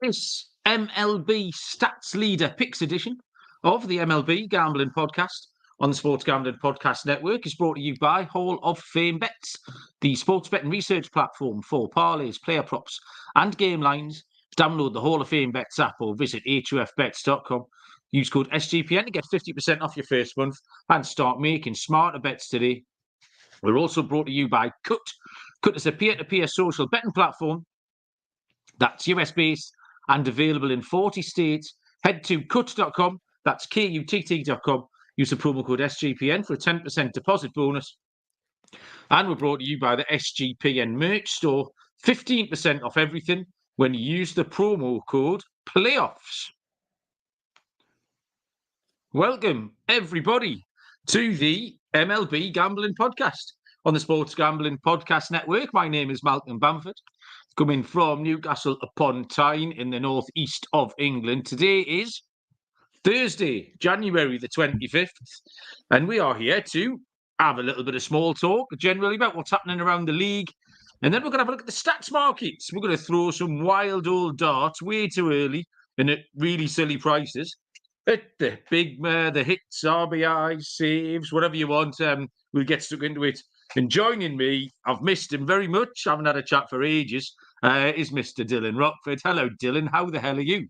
This MLB Stats Leader Picks edition of the MLB Gambling Podcast on the Sports Gambling Podcast Network is brought to you by Hall of Fame Bets, the sports betting research platform for parlays, player props, and game lines. Download the Hall of Fame Bets app or visit hofbets.com. Use code SGPN to get 50% off your first month and start making smarter bets today. We're also brought to you by Cut. Cut is a peer-to-peer social betting platform that's US-based and available in 40 states. Head to cut.com, that's KUTT.com. Use the promo code SGPN for a 10% deposit bonus. And we're brought to you by the SGPN merch store. 15% off everything when you use the promo code PLAYOFFS. Welcome, everybody, to the MLB Gambling Podcast on the Sports Gambling Podcast Network. My name is Malcolm Bamford, coming from Newcastle upon Tyne in the northeast of England. Today is Thursday, January the 25th, and we are here to have a little bit of small talk generally about what's happening around the league. And then we're going to have a look at the stats markets. We're going to throw some wild old darts way too early and at really silly prices. At the big, the hits, RBIs, saves, whatever you want. We'll get stuck into it. And joining me, I've missed him very much. I haven't had a chat for ages, is Mr. Dylan Rockford. Hello, Dylan. How the hell are you?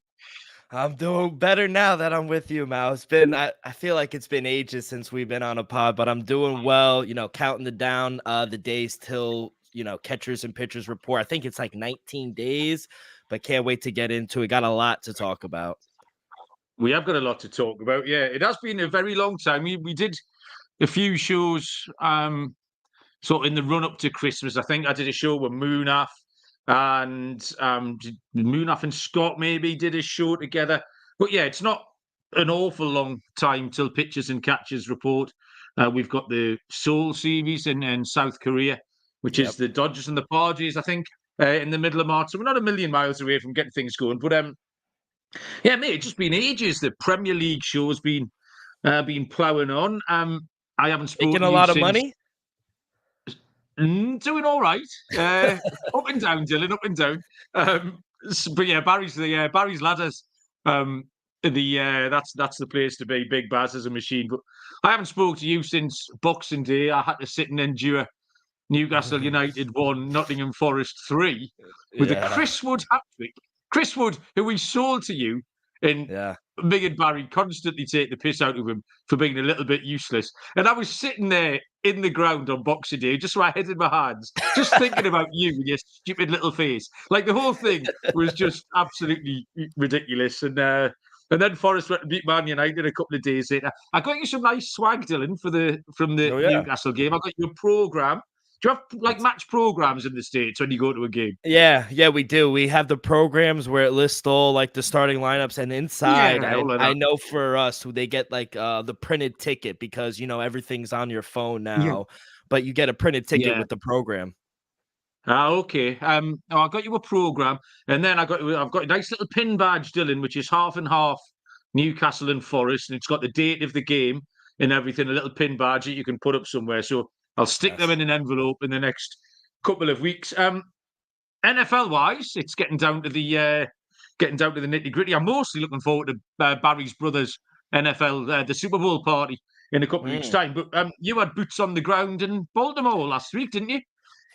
I'm doing better now that I'm with you, Mal. It's been, I feel like it's been ages since we've been on a pod, but I'm doing well, counting the days till, catchers and pitchers report. I think it's like 19 days, but can't wait to get into it. Got a lot to talk about. We have got a lot to talk about. Yeah, it has been a very long time. We did a few shows sort of in the run-up to Christmas. I think I did a show with Moonaf and Moonaf and Scott maybe did a show together. But yeah, it's not an awful long time till pitchers and catchers report. We've got the Seoul series in South Korea, which is the Dodgers and the Padres, I think, in the middle of March. So we're not a million miles away from getting things going. But yeah, mate, it's just been ages. The Premier League show has been ploughing on. I haven't spoken Making a lot of money. Doing all right. Up and down, Dylan. Up and down. But yeah, Barry's ladders. That's the place to be. Big Baz is a machine. But I haven't spoke to you since Boxing Day. I had to sit and endure Newcastle United 1, Nottingham Forest 3 with a Chris Wood hat-trick. Chris Wood, who we sold to you, and me and Barry constantly take the piss out of him for being a little bit useless. And I was sitting there in the ground on Boxing Day, just with my head in my hands, just thinking about you and your stupid little face. Like, the whole thing was just absolutely ridiculous. And then Forest went to beat Man United a couple of days later. I got you some nice swag, Dylan, from the Newcastle game. I got you a programme. Do you have match programs in the States when you go to a game? Yeah, we do. We have the programs where it lists all the starting lineups, and inside, I know for us, they get the printed ticket because everything's on your phone now, but you get a printed ticket with the program. Okay. I got you a program, and then I've got a nice little pin badge, Dylan, which is half and half Newcastle and Forest, and it's got the date of the game and everything. A little pin badge that you can put up somewhere. So I'll stick them in an envelope in the next couple of weeks. NFL wise, it's getting down to the nitty gritty. I'm mostly looking forward to Barry's brothers' NFL, the Super Bowl party in a couple of weeks' time. But you had boots on the ground in Baltimore last week, didn't you?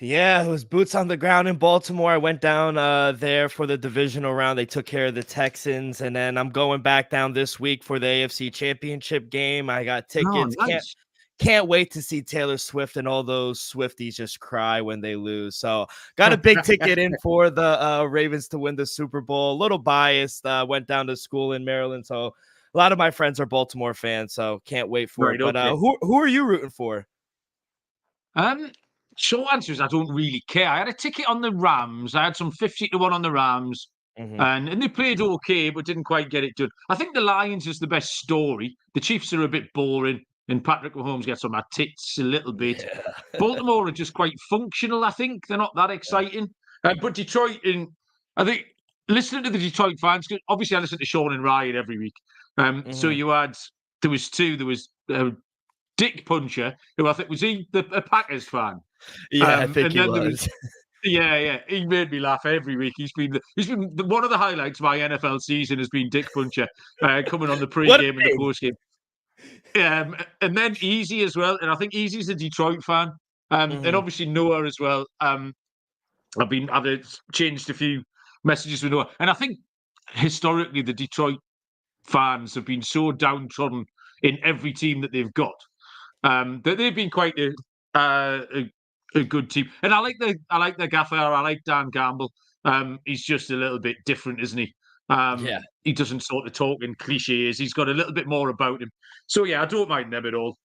Yeah, it was boots on the ground in Baltimore. I went down there for the divisional round. They took care of the Texans, and then I'm going back down this week for the AFC Championship game. I got tickets. Oh, nice. Can't wait to see Taylor Swift and all those Swifties just cry when they lose. So got a big ticket in for the Ravens to win the Super Bowl. A little biased. Went down to school in Maryland, so a lot of my friends are Baltimore fans. So can't wait for it. But who are you rooting for? Short answer is I don't really care. I had a ticket on the Rams. I had some 50-1 on the Rams, and they played okay, but didn't quite get it done. I think the Lions is the best story. The Chiefs are a bit boring. And Patrick Mahomes gets on my tits a little bit. Yeah. Baltimore are just quite functional, I think. They're not that exciting. But Detroit, I think, listening to the Detroit fans, obviously I listen to Sean and Ryan every week. So there was Dick Puncher, who I think was a Packers fan. Yeah, I think he was. Yeah. He made me laugh every week. He's been one of the highlights of my NFL season has been Dick Puncher coming on the What a pre-game and the name. post-game. And then Easy as well. And I think Easy's a Detroit fan. And obviously Noah as well. I've changed a few messages with Noah. And I think historically the Detroit fans have been so downtrodden in every team that they've got. That they've been quite a good team. And I like the gaffer, I like Dan Gamble. He's just a little bit different, isn't he? Yeah. He doesn't sort of talk in cliches. He's got a little bit more about him. So yeah, I don't mind them at all.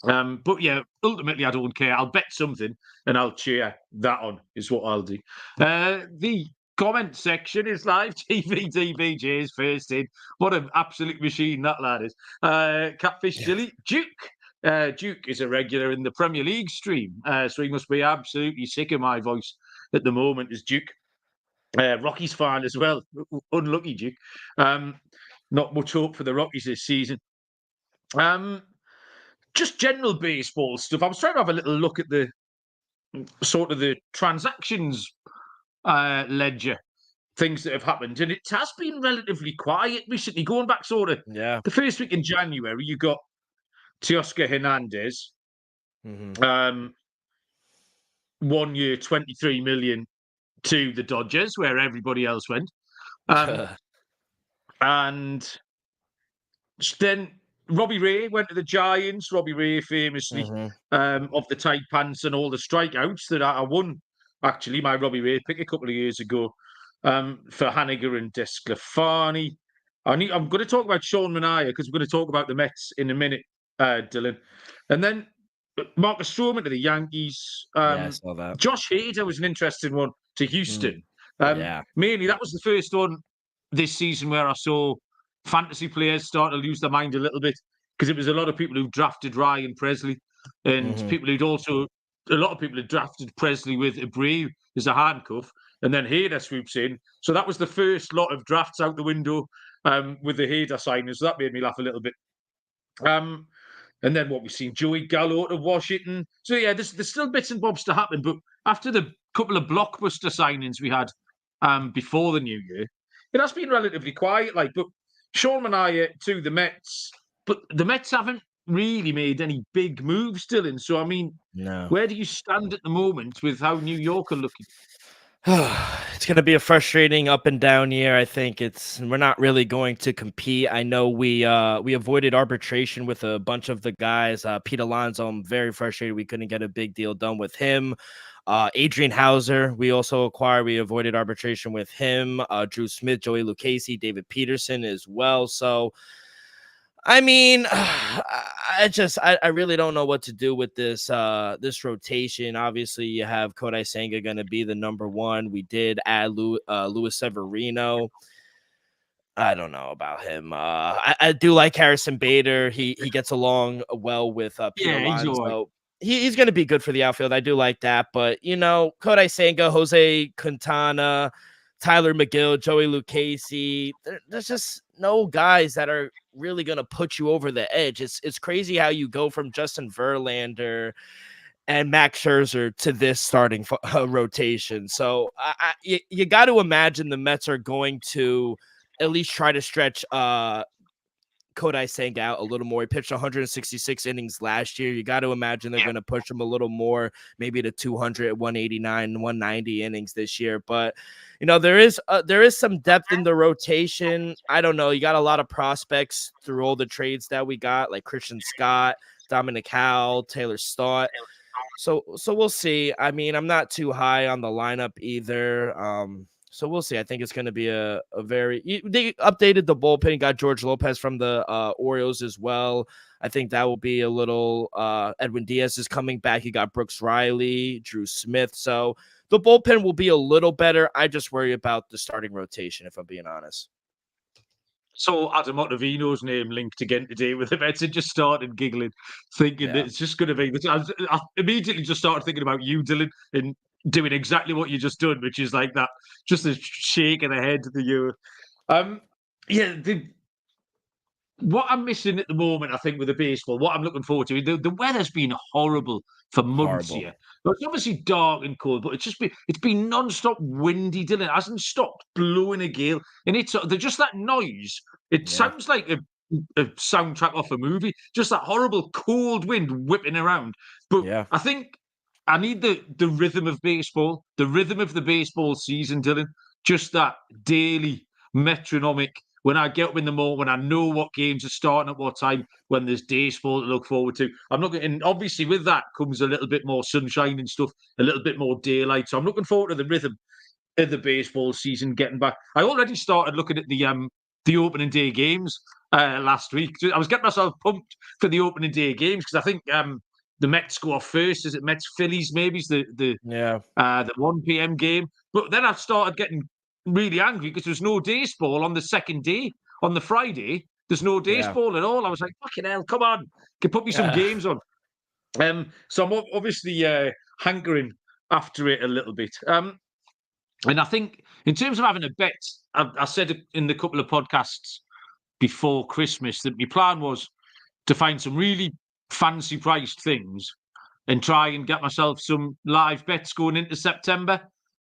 But yeah, ultimately I don't care. I'll bet something and I'll cheer that on, is what I'll do. The comment section is live. TVDBJ's first in. What an absolute machine that lad is. Catfish Dilly. Duke is a regular in the Premier League stream, so he must be absolutely sick of my voice at the moment, is Duke. Rockies fan as well. Unlucky Duke. Not much hope for the Rockies this season. Just general baseball stuff. I was trying to have a little look at the sort of the transactions ledger, things that have happened, and it has been relatively quiet recently. Going back sort of the first week in January, you got Teoscar Hernandez, 1 year, 23 million to the Dodgers, where everybody else went. And then Robbie Ray went to the Giants. Robbie Ray famously of the tight pants and all the strikeouts that I won, actually, my Robbie Ray pick a couple of years ago for Haniger and DeSclafani. I'm going to talk about Sean Manaea because we're going to talk about the Mets in a minute, Dylan. And then Marcus Stroman to the Yankees. I saw that. Josh Hader was an interesting one to Houston. Mainly, that was the first one this season where I saw fantasy players start to lose their mind a little bit, because it was a lot of people who drafted Ryan Presley and a lot of people who drafted Presley with Abreu as a handcuff, and then Hader swoops in. So that was the first lot of drafts out the window with the Hader signing. So that made me laugh a little bit. And then what we've seen, Joey Gallo to Washington. So yeah, there's still bits and bobs to happen. But after the couple of blockbuster signings we had before the new year, it has been relatively quiet. But Sean Manaea to the Mets, but the Mets haven't really made any big moves, Dylan. So I mean, where do you stand at the moment with how New York are looking? It's going to be a frustrating up and down year. I think we're not really going to compete. I know we avoided arbitration with a bunch of the guys. Pete Alonso, I'm very frustrated we couldn't get a big deal done with him. Adrian Hauser, we also acquired. We avoided arbitration with him. Drew Smith, Joey Lucchesi, David Peterson as well. So, I mean, I really don't know what to do with this rotation. Obviously, you have Kodai Senga going to be the number one. We did add Luis Severino. I don't know about him. I do like Harrison Bader. He gets along well with Pete Alonso. He's going to be good for the outfield. I do like that. But, Kodai Senga, Jose Quintana, Tyler McGill, Joey Lucchesi, there's just no guys that are really going to put you over the edge. It's crazy how you go from Justin Verlander and Max Scherzer to this starting rotation. So you got to imagine the Mets are going to at least try to stretch Kodai Senga out a little more. He pitched 166 innings last year. You got to imagine they're going to push him a little more, maybe to 200, 189, 190 innings this year. But, there is some depth in the rotation. I don't know. You got a lot of prospects through all the trades that we got, like Christian Scott, Dominic Howell, Taylor Stott. So we'll see. I mean, I'm not too high on the lineup either. So we'll see. I think it's going to be they updated the bullpen, got George Lopez from the Orioles as well. I think that will be a little, Edwin Diaz is coming back. You got Brooks Riley, Drew Smith. So the bullpen will be a little better. I just worry about the starting rotation, if I'm being honest. So Adam Ottavino's name linked again today with the Mets and just started giggling, thinking that it's just going to be. I immediately just started thinking about you, Dylan, and doing exactly what you just done, which is like that, just a shake of the head to you. what I'm missing at the moment, I think, with the baseball, what I'm looking forward to, the weather's been horrible for months Horrible. here. Well, it's obviously dark and cold, but it's been non-stop windy, Dylan. It hasn't stopped blowing a gale. And there's just that noise. It Yeah. sounds like a soundtrack off a movie. Just that horrible cold wind whipping around. But Yeah. I think I need the rhythm of baseball, the rhythm of the baseball season, Dylan. Just that daily metronomic. When I get up in the morning, when I know what games are starting at what time, when there's day sport to look forward to, I'm looking, and obviously with that comes a little bit more sunshine and stuff, a little bit more daylight. So I'm looking forward to the rhythm of the baseball season getting back. I already started looking at the opening day games last week. I was getting myself pumped for the opening day games because I think the Mets go off first. Is it Mets Phillies? Maybe it's the Yeah. 1 p.m. game. But then I started getting really angry because there's no days ball on the second day. On the Friday, there's no days Yeah. ball at all. I was like, fucking hell, come on. Can put me some Yeah. games on. So I'm obviously hankering after it a little bit. And I think in terms of having a bet, I said in the couple of podcasts before Christmas that my plan was to find some really fancy priced things and try and get myself some live bets going into September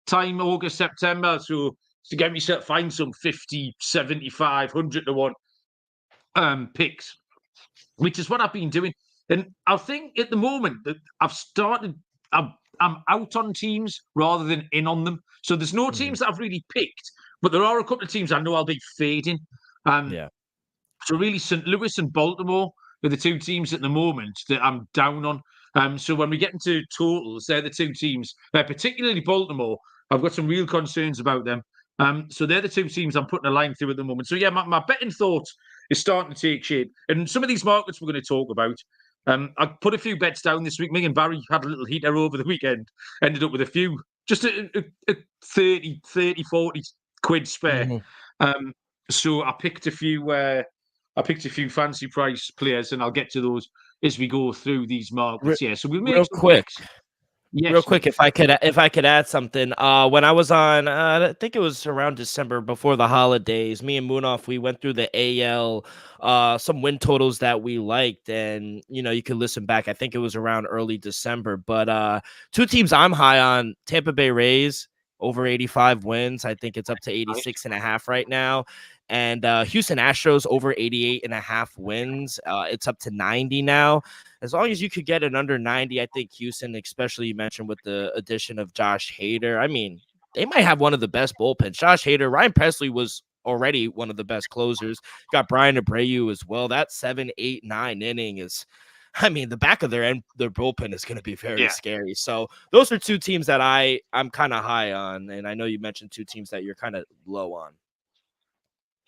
time, August, September. So to get myself, find some 50, 75, 100 to 1 picks, which is what I've been doing. And I think at the moment that I'm out on teams rather than in on them. So there's no teams that I've really picked, but there are a couple of teams I know I'll be fading. Yeah. So really, St. Louis and Baltimore are the two teams at the moment that I'm down on. So when we get into totals, they're the two teams, particularly Baltimore. I've got some real concerns about them. So they're the two teams I'm putting a line through at the moment. So yeah, my betting thoughts is starting to take shape. And some of these markets we're going to talk about, I put a few bets down this week. Me and Barry had a little heater over the weekend, ended up with a few, just a 30, 40 quid spare. So I picked a few fancy price players, and I'll get to those as we go through these markets. Yeah, so we'll make Real some quick. picks. Yes, Real quick, mate. if I could add something, when I was on, I think it was around December before the holidays, me and Moonoff, we went through the AL, some win totals that we liked, and you can listen back. I think it was around early December, but two teams I'm high on: Tampa Bay Rays over 85 wins. I think it's up to 86.5 right now. And Houston Astros over 88.5 wins. It's up to 90 now. As long as you could get it under 90, I think Houston, especially you mentioned with the addition of Josh Hader, I mean, they might have one of the best bullpens. Josh Hader, Ryan Presley was already one of the best closers. Got Brian Abreu as well. That 7, 8, 9 inning is, I mean, the back of their bullpen is going to be very scary. So those are two teams that I'm kind of high on, and I know you mentioned two teams that you're kind of low on.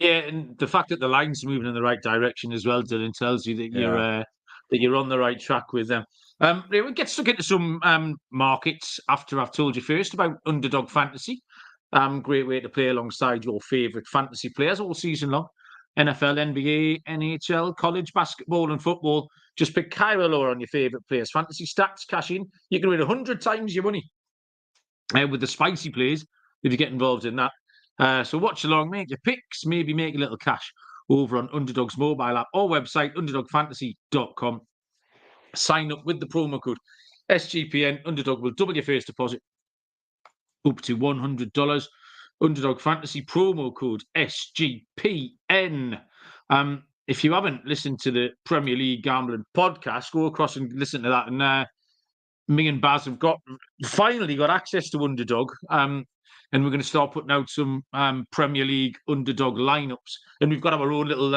Yeah, and the fact that the line's moving in the right direction as well, Dylan, tells you that you're on the right track with them. We'll get stuck into some markets after I've told you first about Underdog Fantasy. Great way to play alongside your favourite fantasy players all season long. NFL, NBA, NHL, college basketball and football. Just pick Kyra Law on your favourite players. Fantasy stats, cash in. You can win 100 times your money with the spicy plays if you get involved in that. So watch along, make your picks, maybe make a little cash over on Underdog's mobile app or website, underdogfantasy.com. Sign up with the promo code SGPN. Underdog will double your first deposit up to $100. Underdog Fantasy promo code SGPN. If you haven't listened to the Premier League Gambling podcast, go across and listen to that. And me and Baz have finally got access to Underdog. And we're going to start putting out some Premier League Underdog lineups. And we've got our own little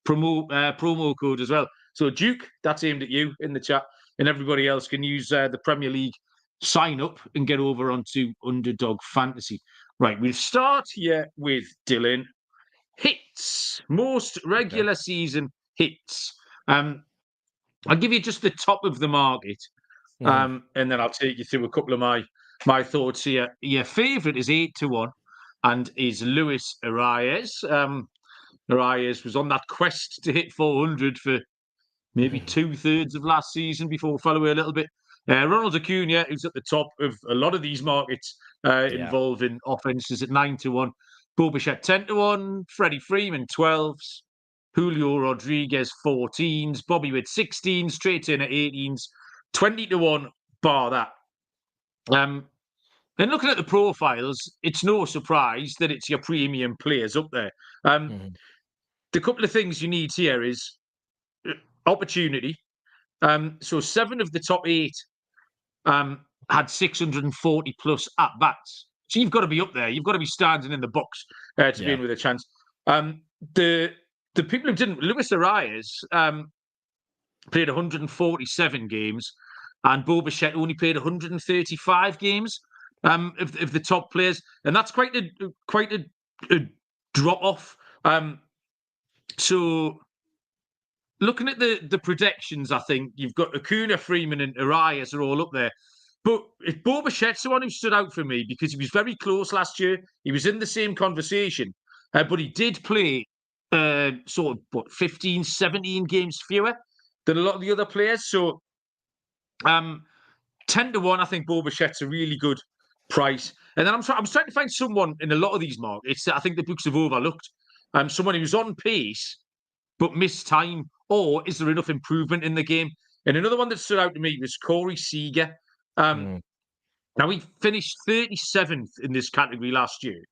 promo code as well. So, Duke, that's aimed at you in the chat. And everybody else can use the Premier League sign up and get over onto Underdog Fantasy. Right, we'll start here with Dylan. Hits. Most regular season hits. I'll give you just the top of the market. And then I'll take you through a couple of my thoughts here. Your favourite is 8-1 and is Luis Arias. Arias was on that quest to hit 400 for maybe 2/3 of last season before fell away a little bit. Ronald Acuna, who's at the top of a lot of these markets involving offences at 9-1. Bo Bichette 10-1. Freddie Freeman 12s. Julio Rodriguez 14s, Bobby Witt 16s, Trey Turner 18s, 20-1 bar that. And looking at the profiles, it's no surprise that it's your premium players up there. The couple of things you need here is opportunity. So 7 of the top 8 had 640 plus at bats. So you've got to be up there. You've got to be standing in the box to be in with a chance. The people who didn't, Luis Arias played 147 games, and Bo Bichette only played 135 games of the top players, and that's quite a drop off. So looking at the projections, I think you've got Acuna, Freeman, and Arias are all up there. But Bo Bichette's the one who stood out for me because he was very close last year. He was in the same conversation, but he did play sort of 15, 17 games fewer than a lot of the other players. So 10-1, I think Bo Bichette's a really good price. And then I'm trying to find someone in a lot of these markets that I think the books have overlooked. Someone who's on pace but missed time, or is there enough improvement in the game? And another one that stood out to me was Corey Seager. Now, he finished 37th in this category last year.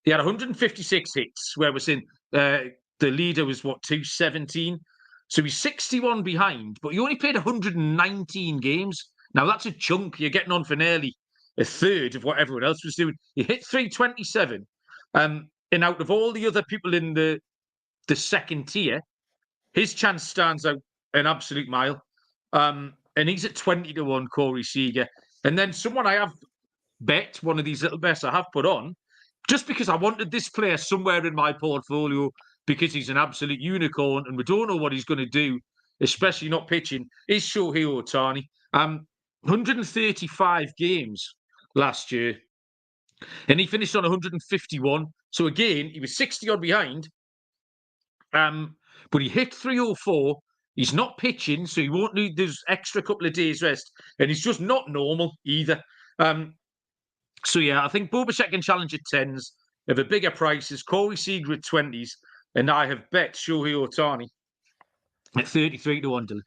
He had 156 hits, where we're saying the leader was, 217? So he's 61 behind, but he only played 119 games. Now, that's a chunk. You're getting on for nearly a third of what everyone else was doing. He hit 327. And out of all the other people in the second tier, his chance stands out an absolute mile. And he's at 20-1, Corey Seager. And then someone I have bet, one of these little bets I have put on, just because I wanted this player somewhere in my portfolio because he's an absolute unicorn and we don't know what he's going to do, especially not pitching, is Shohei Ohtani. 135 games last year, and he finished on 151. So again, he was 60 odd behind, but he hit 304. He's not pitching, so he won't need this extra couple of days rest, and he's just not normal either. So yeah, I think Bo Bichette can challenge at 10s. Of a bigger prices, Corey Seager at 20s, and I have bet Shohei Ohtani at 33-1.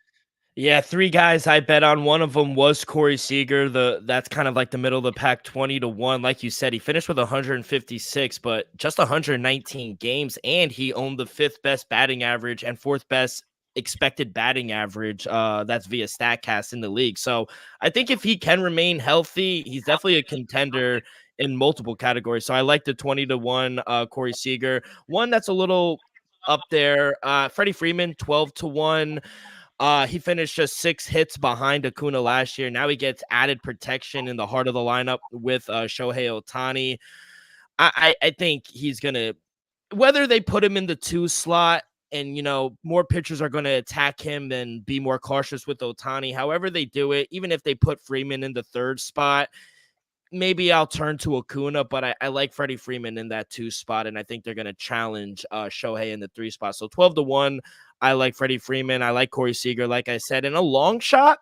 Yeah, 3 guys I bet on. One of them was Corey Seager. That's kind of like the middle of the pack, 20-1. Like you said, he finished with 156, but just 119 games, and he owned the 5th best batting average and 4th best expected batting average. That's via StatCast in the league. So I think if he can remain healthy, he's definitely a contender in multiple categories. So I like the 20-1 Corey Seager. One that's a little up there, Freddie Freeman, 12-1. He finished just 6 hits behind Acuna last year. Now he gets added protection in the heart of the lineup with Shohei Ohtani. I think he's going to, whether they put him in the 2 slot and, more pitchers are going to attack him and be more cautious with Ohtani. However they do it, even if they put Freeman in the 3rd spot, maybe I'll turn to Acuna, but I like Freddie Freeman in that 2 spot, and I think they're going to challenge Shohei in the 3 spot. So 12-1, I like Freddie Freeman. I like Corey Seager, like I said. In a long shot,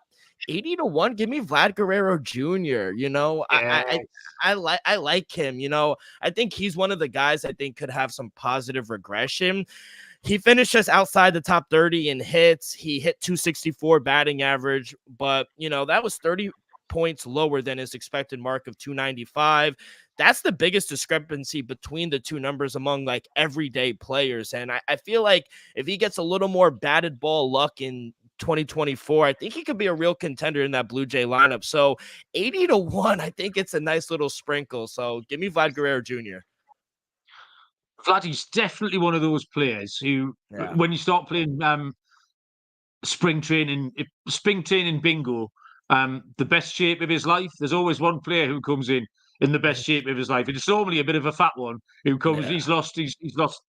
80-1, give me Vlad Guerrero Jr. I like him. I think he's one of the guys I think could have some positive regression. He finished just outside the top 30 in hits. He hit 264 batting average, but, that was 30 points lower than his expected mark of 295. That's the biggest discrepancy between the 2 numbers among like everyday players. And I feel like if he gets a little more batted ball luck in 2024, I think he could be a real contender in that Blue Jay lineup. So 80-1, I think it's a nice little sprinkle. So give me Vlad Guerrero Jr. Vladdy's definitely one of those players who, when you start playing spring training bingo, the best shape of his life, there's always one player who comes in the best shape of his life. And it's normally a bit of a fat one who comes, he's lost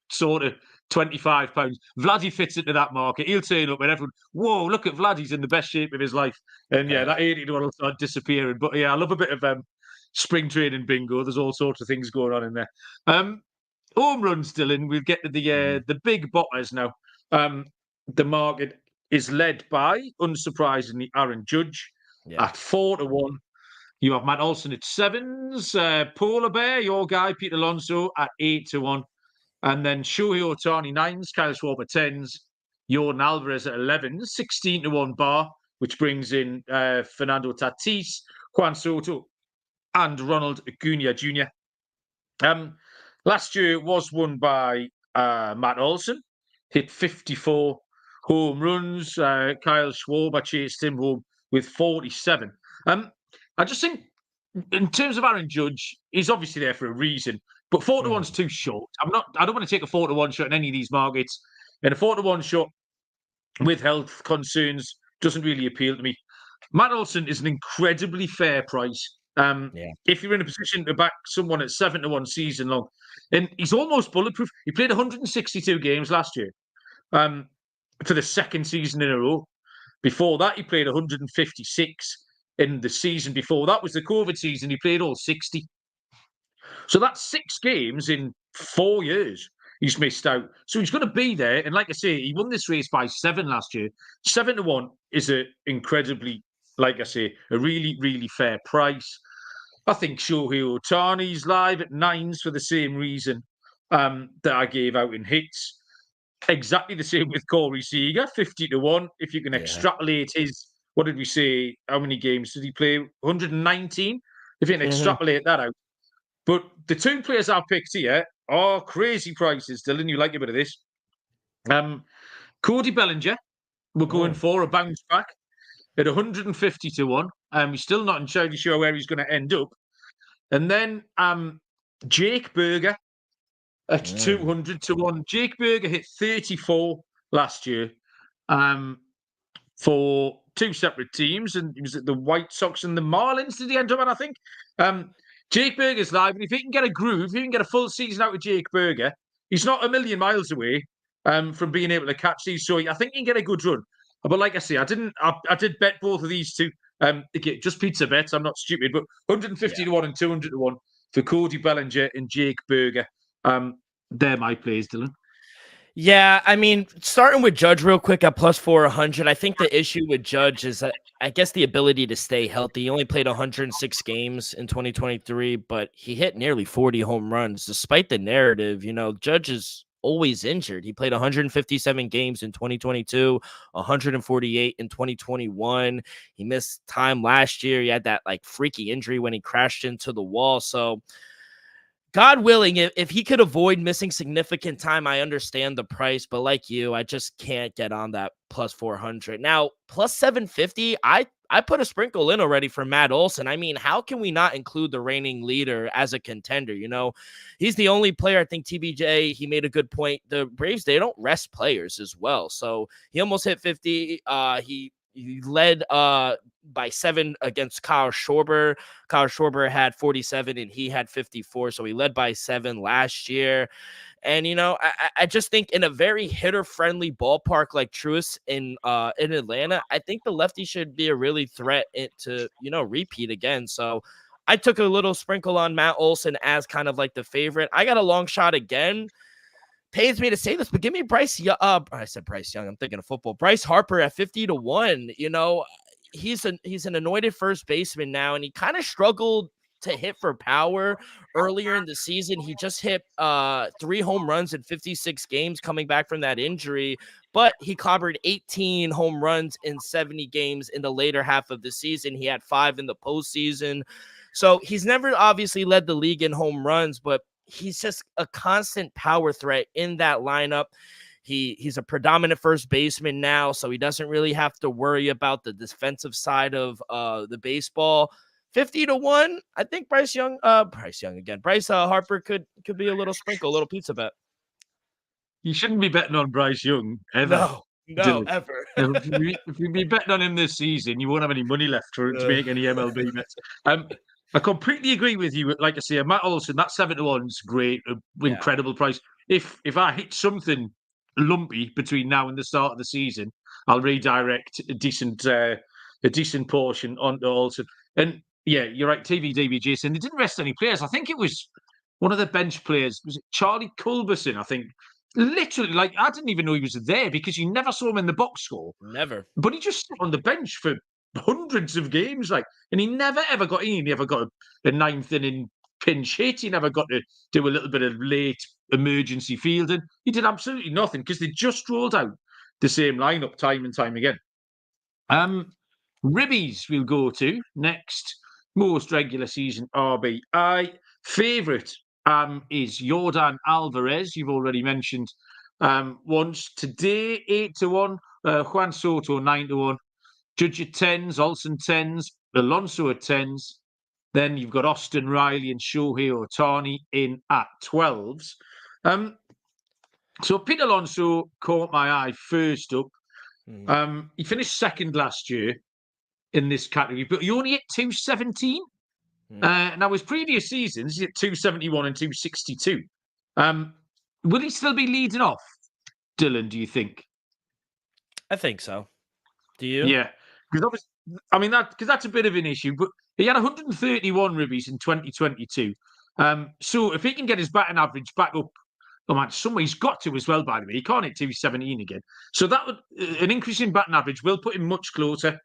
sort of 25 pounds. Vladdy fits into that market. He'll turn up and everyone, whoa, look at Vlad, he's in the best shape of his life. And that 80 will start disappearing. But I love a bit of spring training bingo. There's all sorts of things going on in there. Home runs, Dylan. We'll get to the big botters now. The market is led by, unsurprisingly, Aaron Judge at 4-1. You have Matt Olson at 7s. Polar Bear, your guy, Pete Alonso, at 8-1. And then Shohei Ohtani 9s, Kyle Schwarber 10s, Jordan Alvarez at 11s, 16-1 bar, which brings in Fernando Tatis, Juan Soto, and Ronald Acuna Jr. Last year it was won by Matt Olson, hit 54 home runs. Kyle Schwarber chased him home with 47. I just think, in terms of Aaron Judge, he's obviously there for a reason, but 4-1's too short. I don't want to take a 4-1 shot in any of these markets, and a 4-1 shot with health concerns doesn't really appeal to me. Matt Olson is an incredibly fair price. If you're in a position to back someone at 7-1 season long, and he's almost bulletproof. He played 162 games last year for the second season in a row. Before that, he played 156 in the season before. That was the COVID season. He played all 60. So that's 6 games in 4 years he's missed out. So he's going to be there. And like I say, he won this race by 7 last year. 7-1 is an incredibly, like I say, a really, really fair price. I think Shohei Ohtani's live at 9s for the same reason that I gave out in hits. Exactly the same with Corey Seager, 50-1. If you can extrapolate his, what did we say? How many games did he play? 119. If you can extrapolate that out. But the 2 players I've picked here are crazy prices. Dylan, you like a bit of this. Cody Bellinger, we're going for a bounce back at 150-1. He's still not entirely sure where he's going to end up. And then Jake Berger at 200-1. Jake Berger hit 34 last year for 2 separate teams, and he was at the White Sox and the Marlins. Did he end up on? I think Jake Berger's live, and if he can get a groove, if he can get a full season out of Jake Berger, he's not a million miles away from being able to catch these. So I think he can get a good run. But like I say, I did bet both of these two. Just pizza bets. I'm not stupid, but 150-1 and 200-1 for Cody Bellinger and Jake Berger. They're my plays, Dylan. Yeah, I mean, starting with Judge real quick at plus 400, I think the issue with Judge is that I guess the ability to stay healthy. He only played 106 games in 2023, but he hit nearly 40 home runs. Despite the narrative, Judge is always injured. He played 157 games in 2022, 148 in 2021. He missed time last year. He had that freaky injury when he crashed into the wall. So God willing, if he could avoid missing significant time, I understand the price, but like you, I just can't get on that plus 400. Now, plus 750, I put a sprinkle in already for Matt Olson. I mean, how can we not include the reigning leader as a contender? He's the only player, I think TBJ, he made a good point. The Braves, they don't rest players as well. So he almost hit 50. He led by 7 against Kyle Schwarber. Kyle Schwarber had 47 and he had 54. So he led by 7 last year. And, I just think in a very hitter-friendly ballpark like Truist in Atlanta, I think the lefty should be a really threat to, repeat again. So I took a little sprinkle on Matt Olson as kind of like the favorite. I got a long shot again. Pains me to say this, but give me Bryce Young. I said Bryce Young. I'm thinking of football. Bryce Harper at 50-1. He's an anointed first baseman now, and he kind of struggled to hit for power earlier in the season. He just hit 3 home runs in 56 games coming back from that injury, but he clobbered 18 home runs in 70 games in the later half of the season. He had 5 in the postseason. So he's never obviously led the league in home runs, but he's just a constant power threat in that lineup. He's a predominant first baseman now, so he doesn't really have to worry about the defensive side of the baseball. 50-1, I think Bryce Harper could be a little sprinkle, a little pizza bet. You shouldn't be betting on Bryce Young ever. No, ever. If you be betting on him this season, you won't have any money left to make any MLB bets. I completely agree with you. Like I say, Matt Olson, that 7-1 is great, incredible price. If I hit something lumpy between now and the start of the season, I'll redirect a decent portion onto Olson. And yeah, you're right, TVDB, Jason. They didn't rest any players. I think it was one of the bench players. Was it Charlie Culberson? I think. Literally, I didn't even know he was there because you never saw him in the box score. Never. But he just sat on the bench for hundreds of games, and he never ever got in. He never got a 9th inning pinch hit. He never got to do a little bit of late emergency fielding. He did absolutely nothing because they just rolled out the same lineup time and time again. Ribbies we'll go to next. Most regular season RBI favourite is Jordan Alvarez. You've already mentioned once today, 8-1. Juan Soto 9-1. Judge at 10s, Olsen 10s, Alonso at 10s. Then you've got Austin Riley and Shohei Ohtani in at 12s. So Pete Alonso caught my eye first up. He finished second last year in this category, but he only hit 217. Now, his previous seasons, he hit 271 and 262. Will he still be leading off, Dylan, do you think? I think so. Do you? Yeah. Because that's a bit of an issue, but he had 131 ribbies in 2022. So if he can get his batting average back up, somewhere he's got to as well, by the way. He can't hit 217 again. So that would an increase in batting average will put him much closer.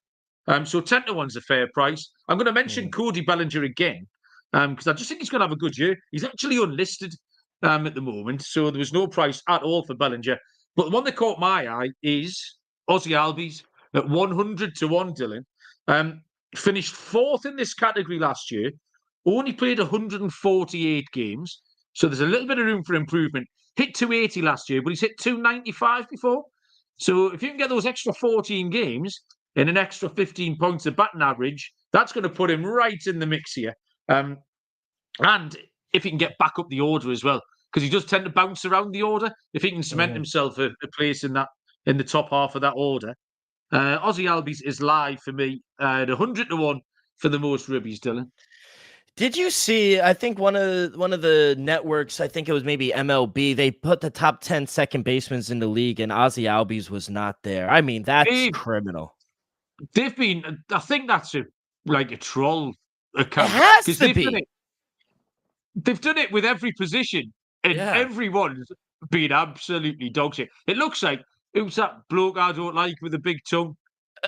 So 10-1's a fair price. I'm going to mention Cody Bellinger again, because I just think he's going to have a good year. He's actually unlisted at the moment, so there was no price at all for Bellinger. But the one that caught my eye is Ozzy Albies at 100-1, Dylan. Finished fourth in this category last year, only played 148 games, so there's a little bit of room for improvement. Hit 280 last year, but he's hit 295 before. So if you can get those extra 14 games and an extra 15 points of batting average, that's going to put him right in the mix here. And if he can get back up the order as well, because he does tend to bounce around the order. If he can cement himself a place in the top half of that order, Ozzy Albies is live for me at 100-1 for the most ribbies, Dylan. Did you see? I think one of the networks, I think it was maybe MLB, they put the top 10 second basemen in the league, and Ozzy Albies was not there. I mean, that's criminal. They've been. I think that's a troll account. It has to be. They've done it with every position, and everyone's been absolutely dog shit. It looks like, who's that bloke I don't like with a big tongue?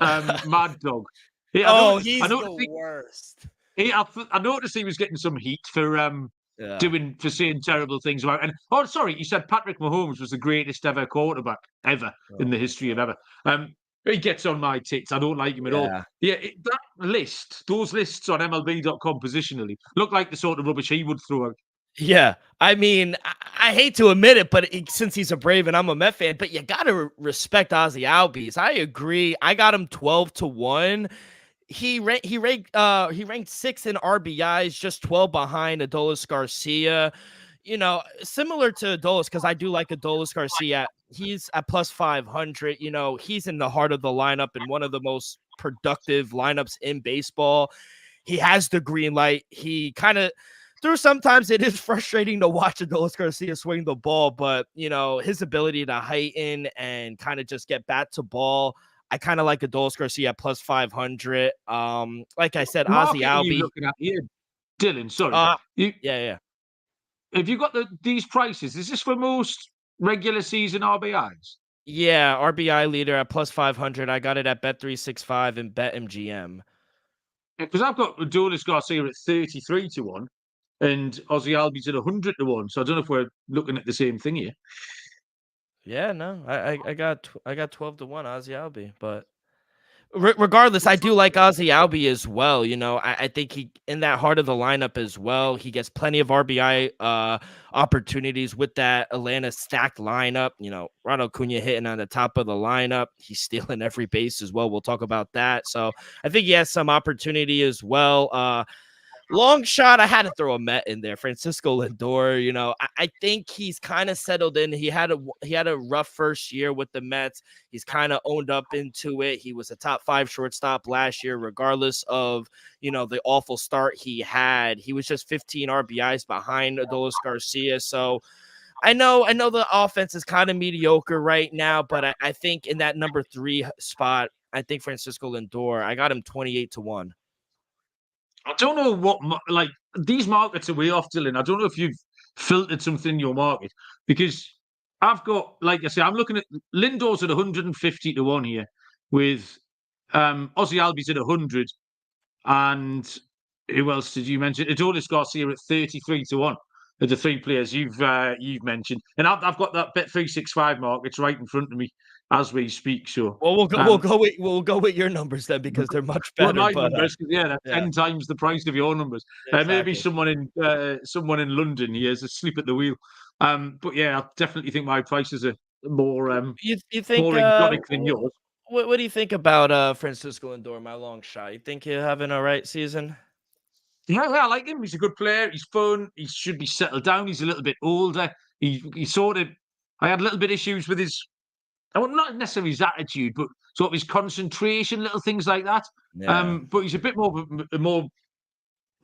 Mad Dog. Yeah, he's the worst. I noticed he was getting some heat for saying terrible things about. And you said Patrick Mahomes was the greatest ever quarterback ever in the history of ever. He gets on my tits. I don't like him at all. Yeah, those lists on MLB.com positionally look like the sort of rubbish he would throw out. Yeah, I mean, I hate to admit it, but since he's a Brave and I'm a Met fan, but you gotta respect Ozzy Albies. I agree. I got him 12-1. He ranked 6th in RBIs, just 12 behind Adolis Garcia. Similar to Adolis, because I do like Adolis Garcia. He's at plus 500. He's in the heart of the lineup and one of the most productive lineups in baseball. He has the green light. He kind of sometimes it is frustrating to watch Adolis Garcia swing the ball, but his ability to heighten and kind of just get bat to ball. I kind of like Adolis Garcia plus 500. Like I said, Ozzy Albies. Looking at here, Dylan, sorry. Yeah. Have you got these prices? Is this for most regular season RBIs? Yeah, RBI leader at plus 500. I got it at Bet365 and BetMGM. Because I've got Adolis Garcia at 33-1 and Ozzy Albies at 100-1. So I don't know if we're looking at the same thing here. Yeah, no, I got 12-1 Ozzy Albies, but regardless, I do like Ozzy Albies as well. I think he in that heart of the lineup as well. He gets plenty of RBI opportunities with that Atlanta stacked lineup. Ronald Acuna hitting on the top of the lineup. He's stealing every base as well. We'll talk about that. So I think he has some opportunity as well. Long shot, I had to throw a Met in there. Francisco Lindor, I think he's kind of settled in. He had a rough first year with the Mets. He's kind of owned up into it. He was a top 5 shortstop last year, regardless of, the awful start he had. He was just 15 RBIs behind Adolis Garcia. So I know the offense is kind of mediocre right now, but I think in that number 3 spot, I think Francisco Lindor, I got him 28-1. I don't know what, these markets are way off, Dylan. I don't know if you've filtered something in your market, because I've got, like I say, I'm looking at Lindor's at 150-1 here with Ozzy Albies at 100. And who else did you mention? Adolis Garcia at 33-1. the three players you've mentioned, and I've got that Bet365 mark. It's right in front of me as we speak. So, well, we'll go with your numbers then, because they're much well, better. my But numbers, they're 10 times the price of your numbers. Maybe exactly. someone in London here is asleep at the wheel. But yeah, I definitely think my prices are more You think more exotic than yours. what do you think about Francisco Lindor, my long shot? You think he'll have an all right season? Yeah, I like him. He's a good player. He's fun. He should be settled down. He's a little bit older. He sort of. I had a little bit issues with his. I well, not necessarily his attitude, but sort of his concentration, little things like that. Yeah. But he's a bit more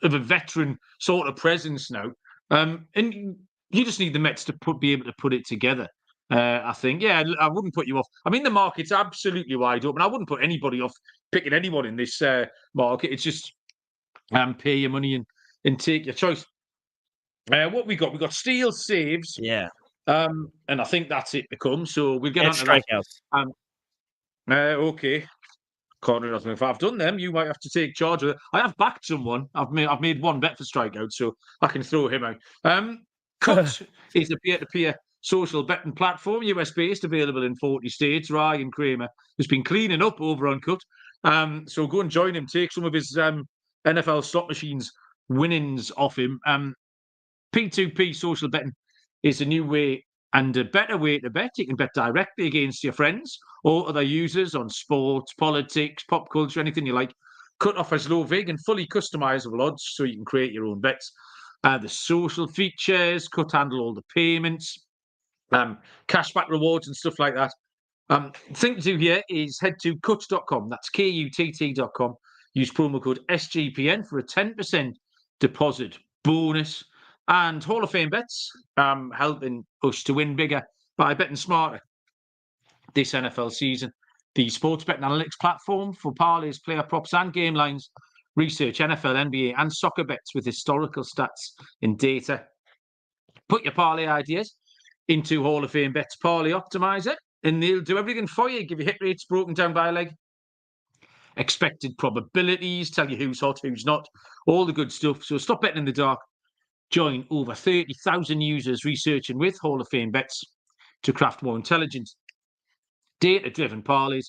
of a veteran sort of presence now. And you just need the Mets to be able to put it together. I think, yeah, I wouldn't put you off. I mean, the market's absolutely wide open. I wouldn't put anybody off picking anyone in this market. It's just pay your money and take your choice. What we got? We got steal saves. Yeah. And I think that's it to come. So we'll get And onto that. strikeouts. Okay. Corner, if I've done them, you might have to take charge of it. I have backed someone. I've made one bet for strikeout, so I can throw him out. Cut is a peer-to-peer social betting platform, US based, available in 40 states. Ryan Kramer has been cleaning up over on Cut. So go and join him. Take some of his NFL slot machines winnings off him. P2P social betting is a new way and a better way to bet. You can bet directly against your friends or other users on sports, politics, pop culture, anything you like. Cut offers low vig and fully customizable odds so you can create your own bets. The social features, Cut handle all the payments, cashback rewards and stuff like that. Thing to do here is head to cut.com. That's KUTT.com. Use promo code SGPN for a 10% deposit bonus. And Hall of Fame bets, helping us to win bigger by betting smarter this NFL season. The sports betting analytics platform for parlays, player props, and game lines. Research NFL, NBA, and soccer bets with historical stats and data. Put your parlay ideas into Hall of Fame bets parlay optimizer, and they'll do everything for you. Give you hit rates broken down by leg, expected probabilities, tell you who's hot, who's not, all the good stuff. So stop betting in the dark. Join over 30,000 users researching with Hall of Fame bets to craft more intelligent, data-driven parlays.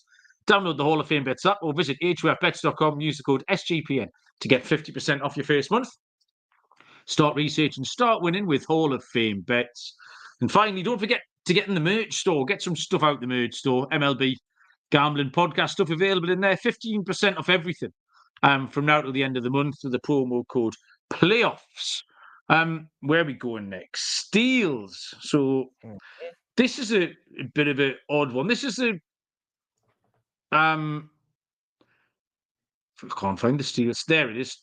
Download the Hall of Fame Bets app or visit hofbets.com and use the code SGPN to get 50% off your first month. Start researching, start winning with Hall of Fame Bets. And finally, don't forget to get in the merch store. Get some stuff out the merch store. MLB gambling podcast stuff available in there. 15% off everything from now till the end of the month with the promo code PLAYOFFS. Where are we going next? Steals. So this is a bit of an odd one. This is I can't find the steals. There it is.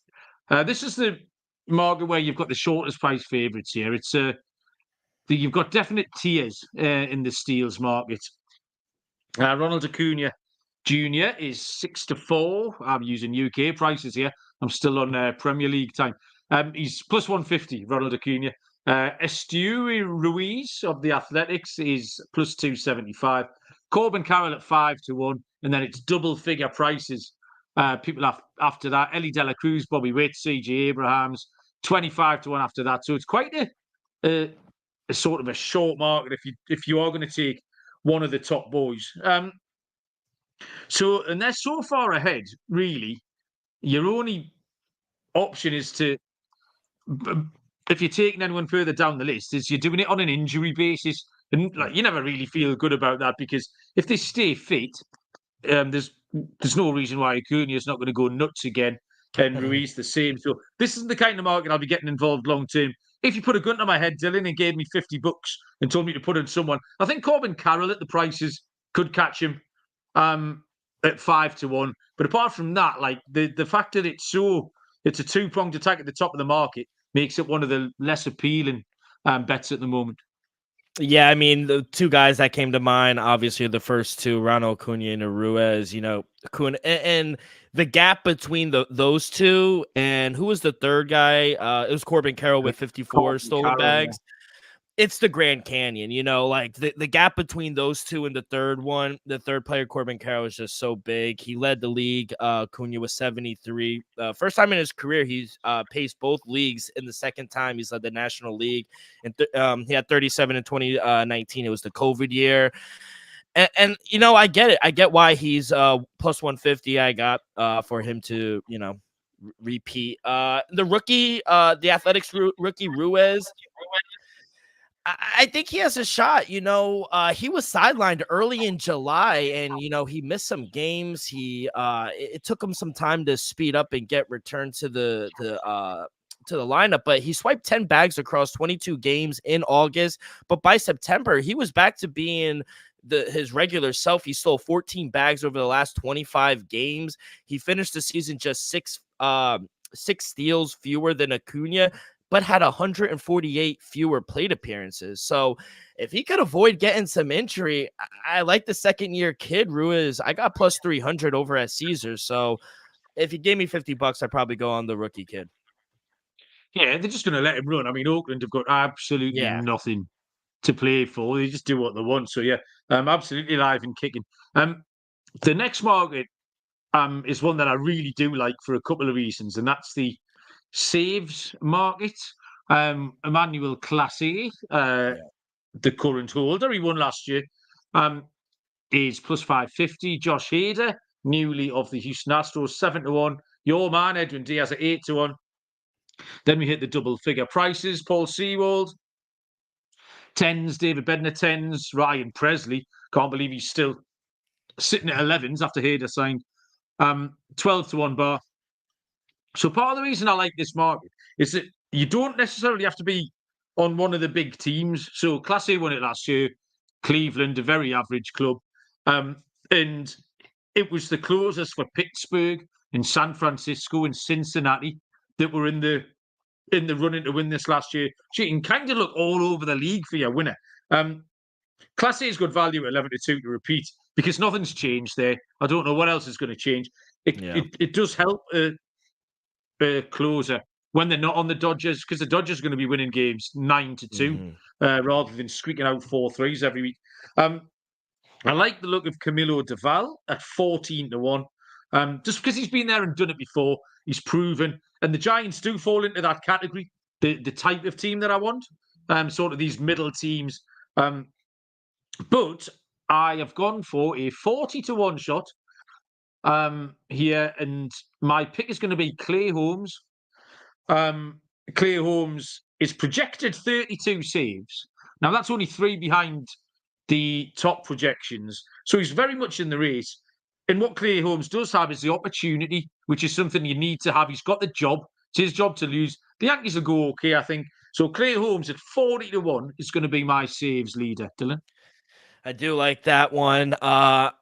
This is the market where you've got the shortest price favourites here. It's you've got definite tiers in the steals market. Ronald Acuna Jr. is 6-4. I'm using UK prices here. I'm still on Premier League time. He's plus 150, Ronald Acuna. Estuary Ruiz of the Athletics is plus 275. Corbin Carroll at 5-1, and then it's double figure prices. People after that: Ellie De La Cruz, Bobby Witt, CJ Abrahams, 25-1 after that. So it's quite a sort of a short market if you are going to take one of the top boys. So and they're so far ahead, really. Your only option is to, if you're taking anyone further down the list, is you're doing it on an injury basis, and like you never really feel good about that because if they stay fit, there's no reason why Acuna is not going to go nuts again, and Ruiz the same. So this isn't the kind of market I'll be getting involved long term. If you put a gun to my head, Dylan, and gave me $50 and told me to put in someone, I think Corbin Carroll at the prices could catch him at 5-1. But apart from that, like the fact that it's a two-pronged attack at the top of the market makes it one of the less appealing bets at the moment. Yeah, I mean, the two guys that came to mind, obviously, the first two, Ronald Acuna and Ruiz, Acuna, and the gap between those two, and who was the third guy? It was Corbin Carroll with 54 stolen bags. it's the Grand Canyon, like the gap between those two and the third player, Corbin Carroll, is just so big. He led the league. Cunha was 73. First time in his career, he's paced both leagues. In the second time, he's led the National League. And he had 37 in 2019. It was the COVID year. And I get it. I get why he's plus 150. I got for him to, repeat. The rookie, the Athletics rookie Ruiz, I think he has a shot. He was sidelined early in July, and he missed some games. It took him some time to speed up and get returned to the lineup, but he swiped 10 bags across 22 games in August. But by September, he was back to being his regular self. He stole 14 bags over the last 25 games. He finished the season just six steals fewer than Acuna, but had 148 fewer plate appearances. So if he could avoid getting some injury, I like the second-year kid, Ruiz. I got plus 300 over at Caesars. So if he gave me $50, I'd probably go on the rookie kid. Yeah, they're just going to let him run. I mean, Oakland have got absolutely nothing to play for. They just do what they want. So, yeah, absolutely live and kicking. The next market is one that I really do like for a couple of reasons, and that's the saves market. Emmanuel Classe, the current holder, he won last year, is plus 550. Josh Hader, newly of the Houston Astros, 7-1. Your man, Edwin Diaz, at 8-1. Then we hit the double figure prices. Paul Sewald, 10s. David Bednar, 10s. Ryan Presley, can't believe he's still sitting at 11s after Hader signed. 12-1 bar. So part of the reason I like this market is that you don't necessarily have to be on one of the big teams. So Class A won it last year. Cleveland, a very average club. And it was the closers for Pittsburgh and San Francisco and Cincinnati that were in the running to win this last year. So you can kind of look all over the league for your winner. Class A is good value at 11-2 to repeat because nothing's changed there. I don't know what else is going to change. It does help closer when they're not on the Dodgers, because the Dodgers are going to be winning games 9-2 rather than squeaking out 4-3s every week. I like the look of Camilo Doval at 14-1. Just because he's been there and done it before, he's proven. And the Giants do fall into that category, the type of team that I want, sort of these middle teams. But I have gone for a 40-1 shot here, and my pick is going to be Clay Holmes. Clay Holmes is projected 32 saves. Now, that's only 3 behind the top projections. So he's very much in the race. And what Clay Holmes does have is the opportunity, which is something you need to have. He's got the job. It's his job to lose. The Yankees will go okay, I think. So Clay Holmes at 40-1 is going to be my saves leader, Dylan. I do like that one. I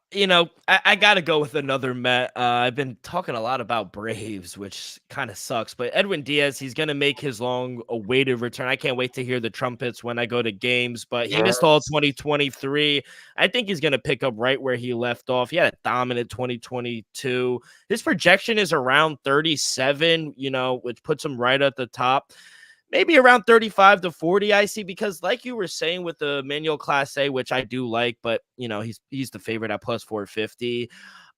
got to go with another Met. I've been talking a lot about Braves, which kind of sucks. But Edwin Diaz, he's going to make his long-awaited return. I can't wait to hear the trumpets when I go to games. But he missed all 2023. I think he's going to pick up right where he left off. He had a dominant 2022. His projection is around 37, which puts him right at the top. Maybe around 35 to 40, I see, because like you were saying with the Manuel Class A, which I do like, but he's the favorite at plus 450.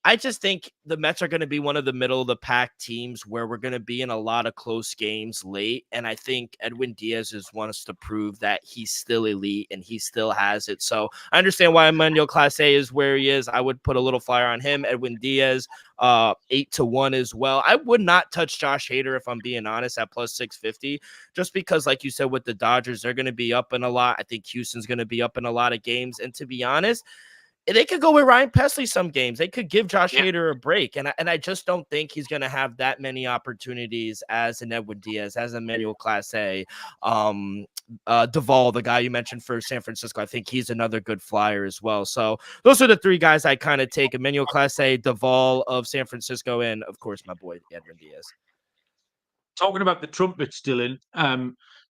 I just think the Mets are going to be one of the middle of the pack teams where we're going to be in a lot of close games late. And I think Edwin Diaz wants to prove that he's still elite and he still has it. So I understand why Emmanuel Class A is where he is. I would put a little flyer on him. Edwin Diaz, 8-1 as well. I would not touch Josh Hader, if I'm being honest, at plus 650, just because, like you said, with the Dodgers, they're going to be up in a lot. I think Houston's going to be up in a lot of games. And to be honest, they could go with Ryan Pesley some games. They could give Josh Hader a break. And I just don't think he's going to have that many opportunities as an Edwin Diaz, as Emmanuel Class A. Doval, the guy you mentioned for San Francisco, I think he's another good flyer as well. So those are the 3 guys I kind of take: Emmanuel Class A, Doval of San Francisco, and of course, my boy, Edwin Diaz. Talking about the trumpets, Dylan,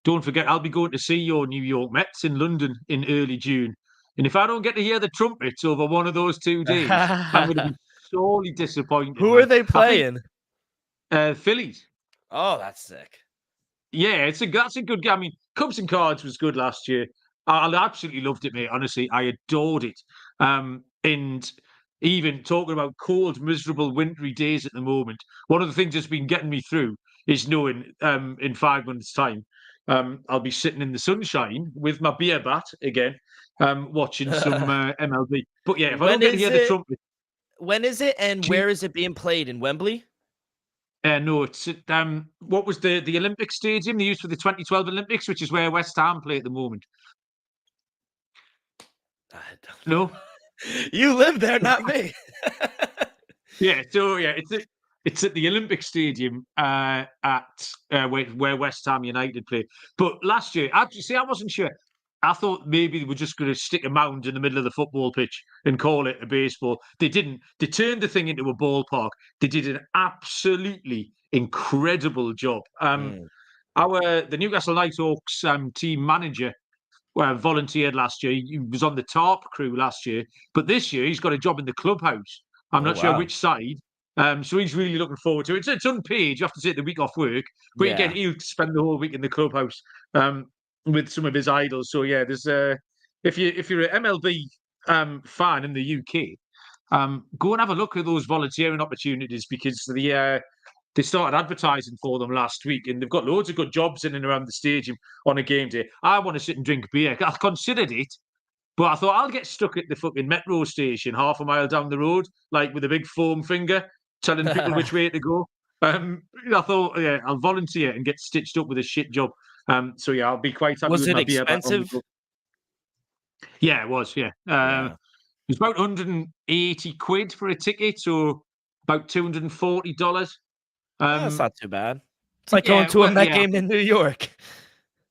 don't forget, I'll be going to see your New York Mets in London in early June. And if I don't get to hear the trumpets over one of those 2 days, I'm going to be sorely disappointed. Who are they playing? Phillies. Oh, that's sick. Yeah, that's a good game. I mean, Cubs and Cards was good last year. I absolutely loved it, mate. Honestly, I adored it. And even talking about cold, miserable, wintry days at the moment, one of the things that's been getting me through is knowing in 5 months' time, I'll be sitting in the sunshine with my beer bat again, watching some MLB. But yeah, if I don't get to hear the trumpet. When is it, and where is it being played? In Wembley? No, it's at what was the Olympic Stadium they used for the 2012 Olympics, which is where West Ham play at the moment. No, you live there, not me. yeah. So yeah, it's at the Olympic Stadium at where West Ham United play. But last year, actually, I wasn't sure. I thought maybe they were just going to stick a mound in the middle of the football pitch and call it a baseball. They didn't. They turned the thing into a ballpark. They did an absolutely incredible job. The Newcastle Nighthawks team manager volunteered last year. He was on the tarp crew last year, but this year he's got a job in the clubhouse. I'm not sure which side. So he's really looking forward to it. It's unpaid. You have to take the week off work, but again, he'll spend the whole week in the clubhouse with some of his idols. So yeah, there's if you're an MLB fan in the UK, go and have a look at those volunteering opportunities, because they started advertising for them last week, and they've got loads of good jobs in and around the stadium on a game day. I want to sit and drink beer. I considered it, but I thought I'll get stuck at the fucking metro station half a mile down the road, like with a big foam finger, telling people which way to go. I thought, yeah, I'll volunteer and get stitched up with a shit job. So yeah, I'll be quite happy with my beer. Was it expensive? Yeah, it was. Yeah. It was about 180 quid for a ticket, so about $240. That's not too bad. It's like going to a Met game in New York.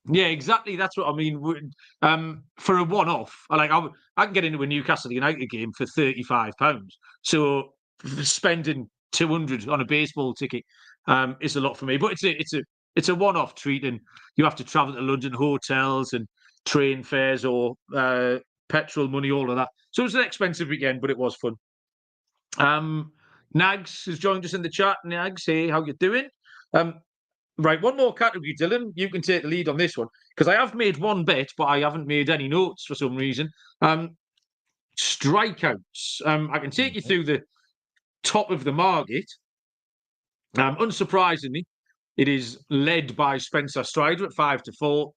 Yeah, exactly. That's what I mean. For a one-off, I can get into a Newcastle United game for £35. So spending 200 on a baseball ticket is a lot for me. But it's a one-off treat, and you have to travel to London hotels and train fares or petrol money, all of that. So it was an expensive weekend, but it was fun. Nags has joined us in the chat. Nags, hey, how you doing? Right, one more category, Dylan. You can take the lead on this one, because I have made one bet, but I haven't made any notes for some reason. Strikeouts. I can take you through the top of the market. Unsurprisingly, it is led by Spencer Strider at 5-4.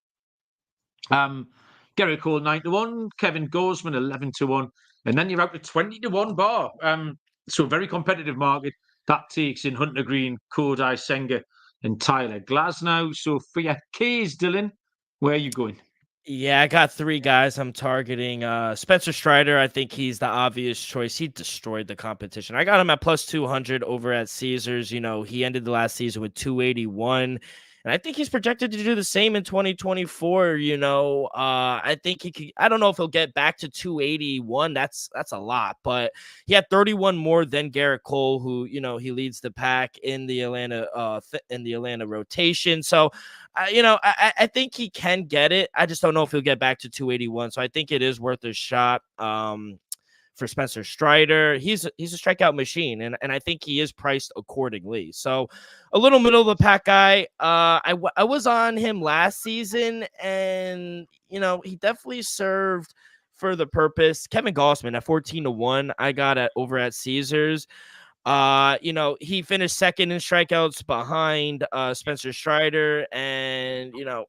Gerrit Cole 9-1, Kevin Gausman 11-1, and then you're out to 20-1 bar. So very competitive market. That takes in Hunter Green, Kodai Senga, and Tyler Glasnow. So for your K's, Dylan, where are you going? Yeah, I got three guys I'm targeting. Spencer Strider, I think he's the obvious choice. He destroyed the competition. I got him at plus 200 over at Caesars. You know, he ended the last season with 281. And I think he's projected to do the same in 2024. You know, I think he could. I don't know if he'll get back to 281. That's a lot, but he had 31 more than Gerrit Cole, who, you know, he leads the pack in the Atlanta rotation. So, I think he can get it. I just don't know if he'll get back to 281. So I think it is worth a shot. For Spencer Strider, he's a strikeout machine, and I think he is priced accordingly. So a little middle of the pack guy. I was on him last season, and you know, he definitely served for the purpose. Kevin Gausman at 14-1, I got over at Caesars. You know, he finished second in strikeouts behind Spencer Strider, and you know,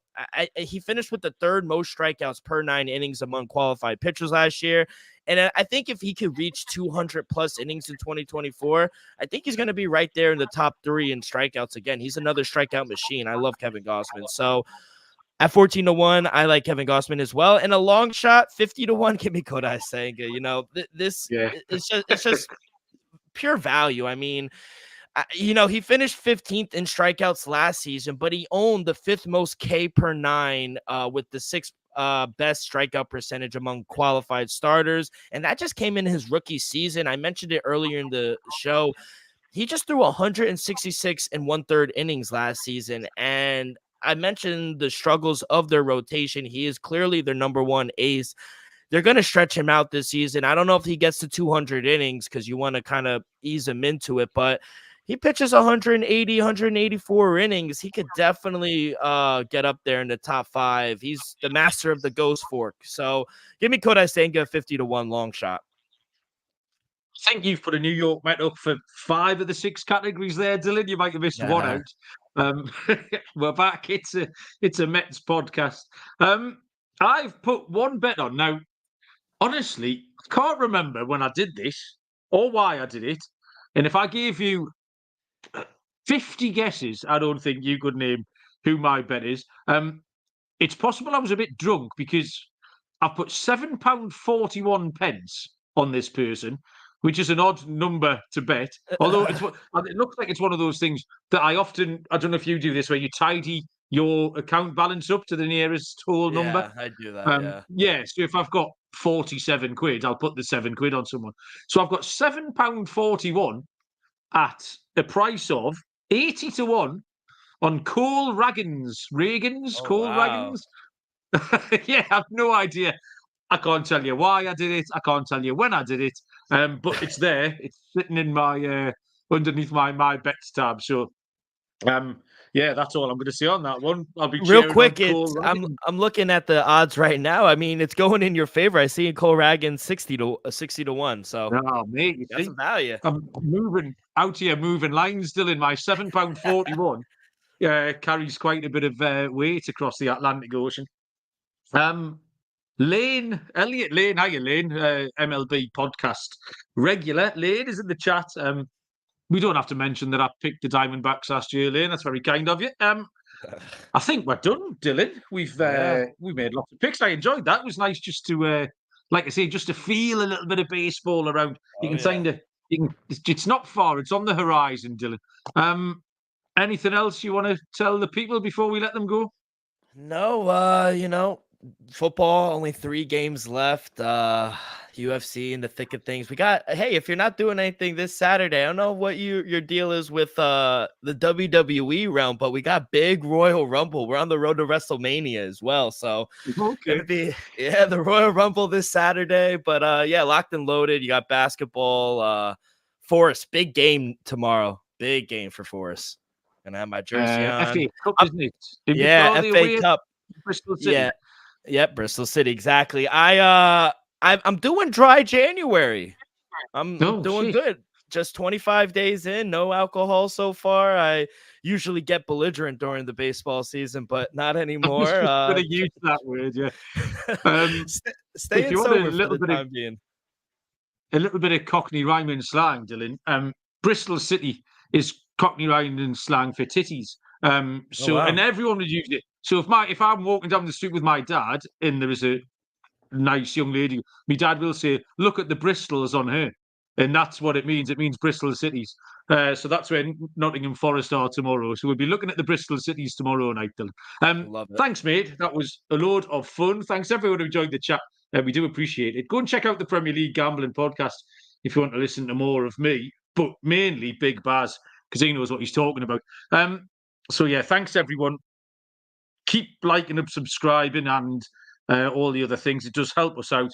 he finished with the third most strikeouts per 9 innings among qualified pitchers last year. And I think if he could reach 200 plus innings in 2024, I think he's going to be right there in the top 3 in strikeouts again. He's another strikeout machine. I love Kevin Gausman. So at 14-1, I like Kevin Gausman as well. And a long shot, 50-1, give me Kodai Senga. You know, it's just pure value. I mean, you know, he finished 15th in strikeouts last season, but he owned the 5th most K per 9 with the 6th best strikeout percentage among qualified starters. And that just came in his rookie season. I mentioned it earlier in the show. He just threw 166 1/3 innings last season. And I mentioned the struggles of their rotation. He is clearly their number one ace. They're going to stretch him out this season. I don't know if he gets to 200 innings because you want to kind of ease him into it, but he pitches 180, 184 innings. He could definitely get up there in the top 5. He's the master of the ghost fork. So give me Kodai Senga 50-1 long shot. I think you've put a New York Met up for 5 of the 6 categories there, Dylan. You might have missed one out. We're back. It's a Mets podcast. I've put one bet on. Now, honestly, I can't remember when I did this or why I did it. And if I gave you 50 guesses, I don't think you could name who my bet is. It's possible I was a bit drunk because I've put £7.41 on this person, which is an odd number to bet. Although it looks like it's one of those things that I don't know if you do this, where you tidy your account balance up to the nearest whole number. Yeah, I do that, yeah. So if I've got 47 quid, I'll put the 7 quid on someone. So I've got £7.41 at a price of 80-1 on Cole Raggins. Cole wow. Raggins? Yeah, I have no idea. I can't tell you why I did it. I can't tell you when I did it. But it's there. It's sitting in my underneath my bets tab. So yeah, that's all I'm going to say on that one. I'll be Real cheering quick. on I'm looking at the odds right now. I mean, it's going in your favor. I see Cole Raggins 60-1. So mate, you that's see, some value. I'm moving out here, moving lines. Still in my £7.41. Carries quite a bit of weight across the Atlantic Ocean. Elliot Lane, hiya Lane, MLB podcast regular. Lane is in the chat. We don't have to mention that I picked the Diamondbacks last year, Lane. That's very kind of you. I think we're done, Dylan. We made lots of picks. I enjoyed that. It was nice just to, like I say, just to feel a little bit of baseball around. It's not far. It's on the horizon, Dylan. Anything else you want to tell the people before we let them go? No, football, only 3 games left. UFC in the thick of things. Hey, if you're not doing anything this Saturday, I don't know what your deal is with the WWE realm, but we got big Royal Rumble. We're on the road to WrestleMania as well. So gonna be the Royal Rumble this Saturday. But locked and loaded. You got basketball, Forest, big game tomorrow. Big game for Forest. Gonna have my jersey on. FA Cup, isn't it? FA Cup. Bristol City. Yeah, Bristol City, exactly. I'm doing dry January. I'm doing good. Just 25 days in, no alcohol so far. I usually get belligerent during the baseball season, but not anymore. I'm going to use that word, yeah. Staying sober for the time being. A little bit of Cockney rhyming slang, Dylan. Bristol City is Cockney rhyming slang for titties. And everyone would use it. So if I'm walking down the street with my dad and there is a nice young lady, my dad will say, "Look at the Bristols on her," and that's what it means. It means Bristol Cities. So that's where Nottingham Forest are tomorrow. So we'll be looking at the Bristol Cities tomorrow night, Dylan. Love it. Thanks, mate. That was a load of fun. Thanks everyone who joined the chat. We do appreciate it. Go and check out the Premier League Gambling podcast if you want to listen to more of me, but mainly Big Baz, because he knows what he's talking about. So yeah, thanks everyone. Keep liking and subscribing and all the other things. It does help us out.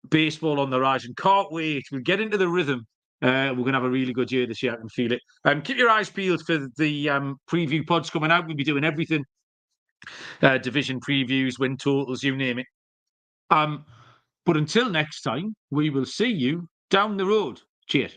Baseball on the rise, and can't wait. We'll get into the rhythm. We're going to have a really good year this year. I can feel it. Keep your eyes peeled for the preview pods coming out. We'll be doing everything. Division previews, win totals, you name it. But until next time, we will see you down the road. Cheers.